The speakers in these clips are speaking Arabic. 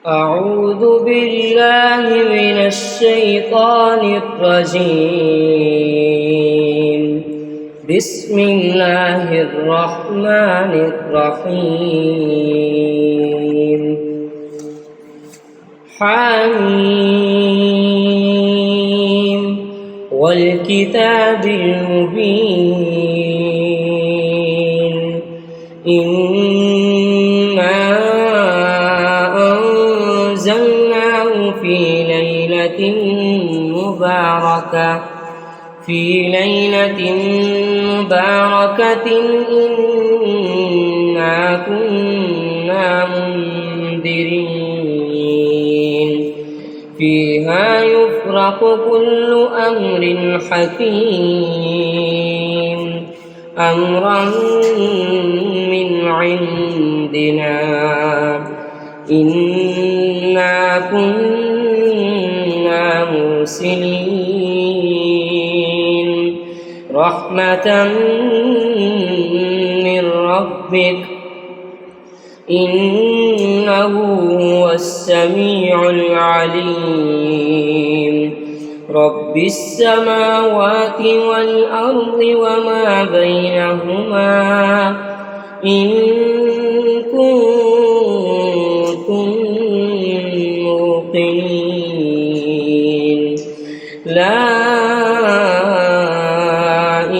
أعوذ بالله من الشيطان الرجيم. بسم الله الرحمن الرحيم. حميم والكتاب المبين. إنا أنزلناه في ليلة مباركة إنا كنا منذرين فيها يفرق كل أمر حكيم أمرا من عندنا إنا كنا مرسلين رحمة من ربك إنه هو السميع العليم. رب السماوات والأرض وما بينهما إن كنتم موقنين. لا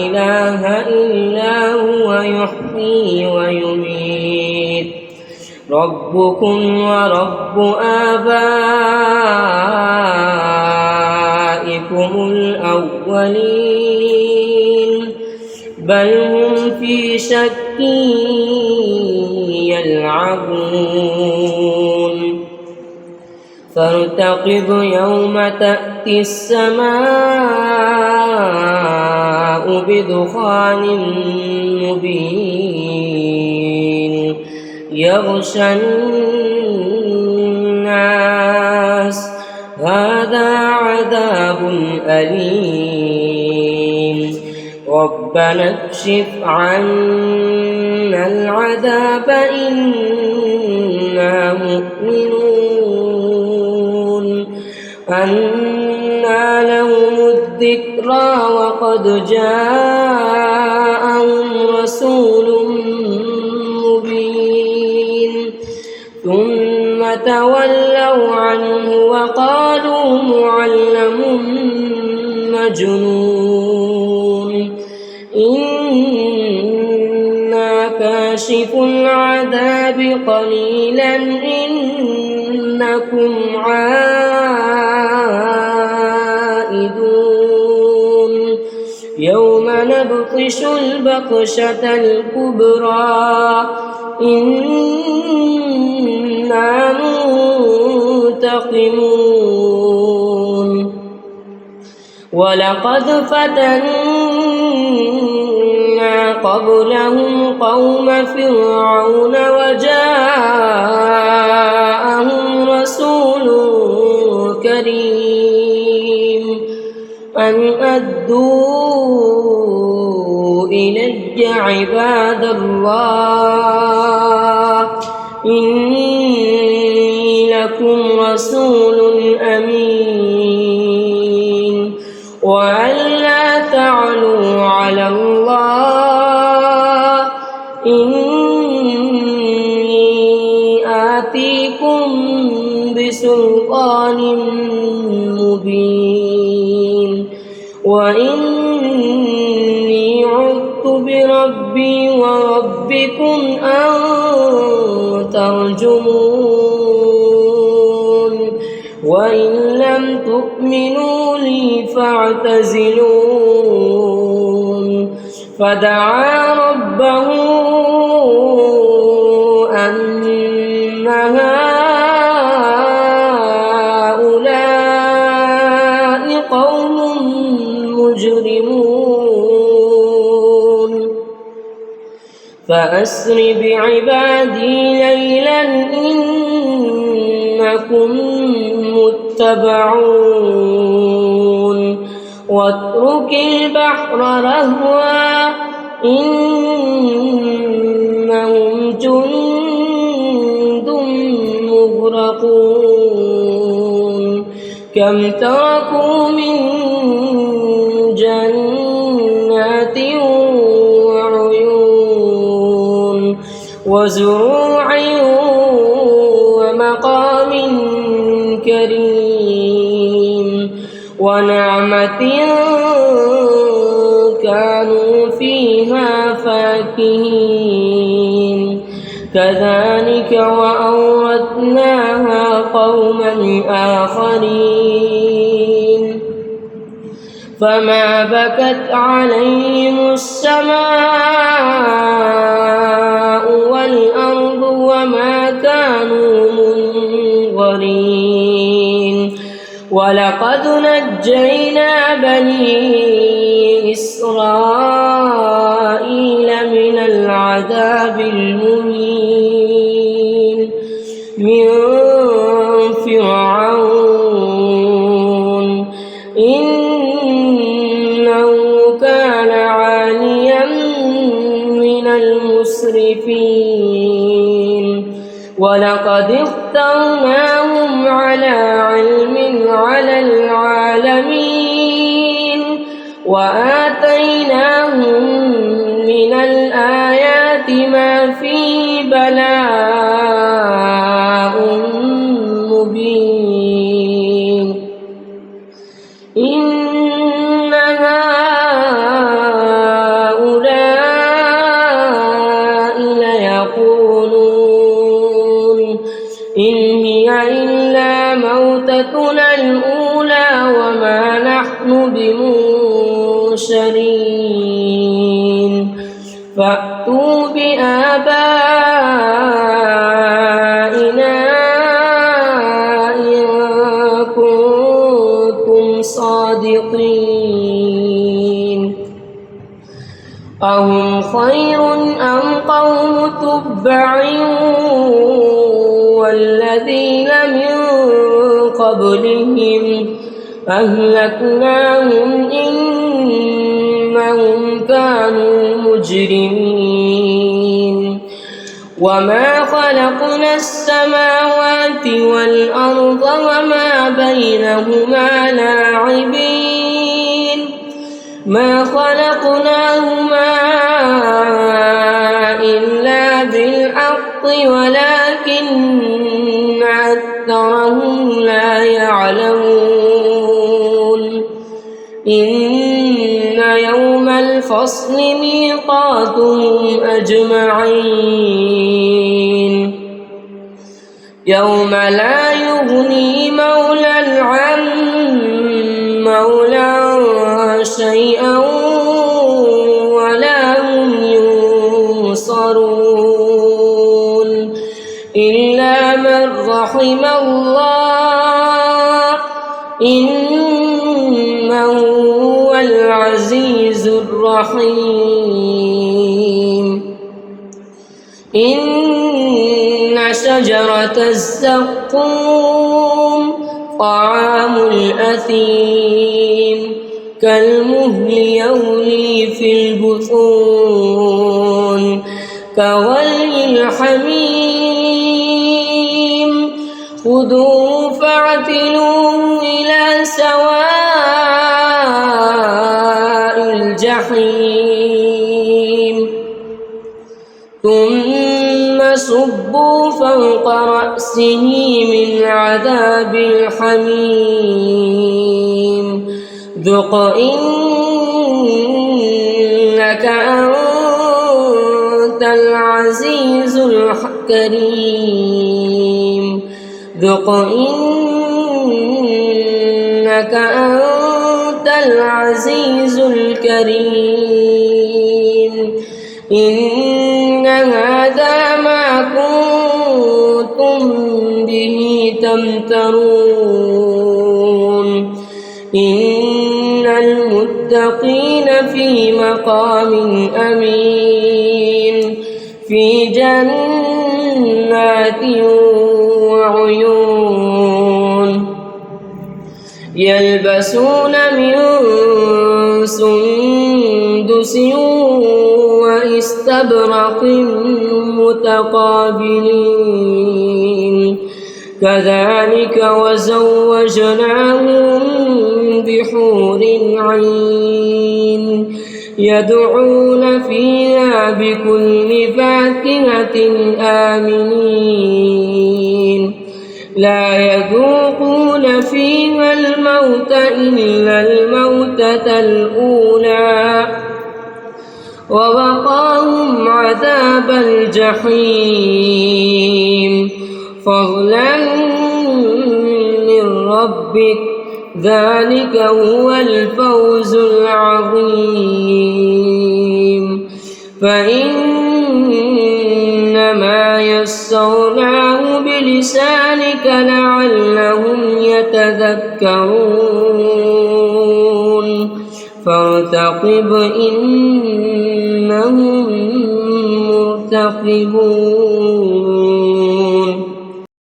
إله إلا هو يحيي ويميت ربكم ورب آبائكم الأولين بل هم في شك يلعبون فارتقب يوم تأتي السماء بدخان مبين يغشى الناس هذا عذاب أليم ربنا اكشف عنا العذاب إنا مؤمنون أنى لهم الذكرى وقد جاءهم رسول مبين ثم تولوا عنه وقالوا معلم مجنون إنا كاشف العذاب قليلا إنكم عائدون يوم نبطش البطشة الكبرى إنا منتقمون ولقد فتنا قبلهم قوم فرعون وجاءهم رسول كريم أن أدوا إلي عباد الله إني لكم رسول أمين وأن لا تعلوا على الله إني آتيكم بسلطان مبين وإني عذت بربي وربكم أن ترجمون وإن لم تؤمنوا لي فاعتزلون فدعا ربه أن هؤلاء قوم مجرمون فأسر بعبادي ليلا إنكم متبعون واترك البحر رهوا إنهم جند مغرقون كم تركوا من جنات وعيون وزروع ومقام كريم ونعمة كانوا فيها فاكهين كذلك وأورثناها قوما آخرين فما بكت عليهم السماء والأرض وما كانوا منظرين ولقد نجينا بني إسرائيل من العذاب المهين من فرعون إنه كان عاليا من المسرفين ولقد اخترناهم على علم على العالمين وآتيناهم من الآيات ما فيه بلاء مبين إن هؤلاء ليقولون إن هي إلا موتتنا الأولى وما نحن بمنشرين فأتوا بآبائنا إن كنتم صادقين أهم خير أم قوم تبع والذين من قبلهم أهلكناهم إنهم كانوا مجرمين وما خلقنا السماوات والأرض وما بينهما لاعبين ما خلقناهما إلا بالحق ولكن أكثرهم لا يعلمون إن يوم الفصل ميقاتهم أجمعين يوم لا يغني مولى عن مولى شيئا ولا هم ينصرون إلا من رحم الله إنه هو العزيز الرحيم إن شجرة الزقوم طعام الأثيم كالمهل يغلي في البطون كغلي الحميم خذوه فاعتلوه إلى سواء الجحيم ثم صبوا فوق رأسه من عذاب الحميم ذق إنك أنت العزيز الكريم ذق إنك أنت العزيز الكريم إن هذا ما كنتم به تمترون إن المتقين في مقام أمين في جنات وعيون يلبسون من سندس واستبرق متقابلين كذلك وزوجناهم بحور عين يدعون فيها بكل فاكهة آمنين لا يذوقون فيها الموت إلا الموتة الأولى ووقاهم عذاب الجحيم فضلا من ربك ذلك هو الفوز العظيم فإنما يسرناه بلسانك لعلهم يتذكرون فارتقب إنهم مرتقبون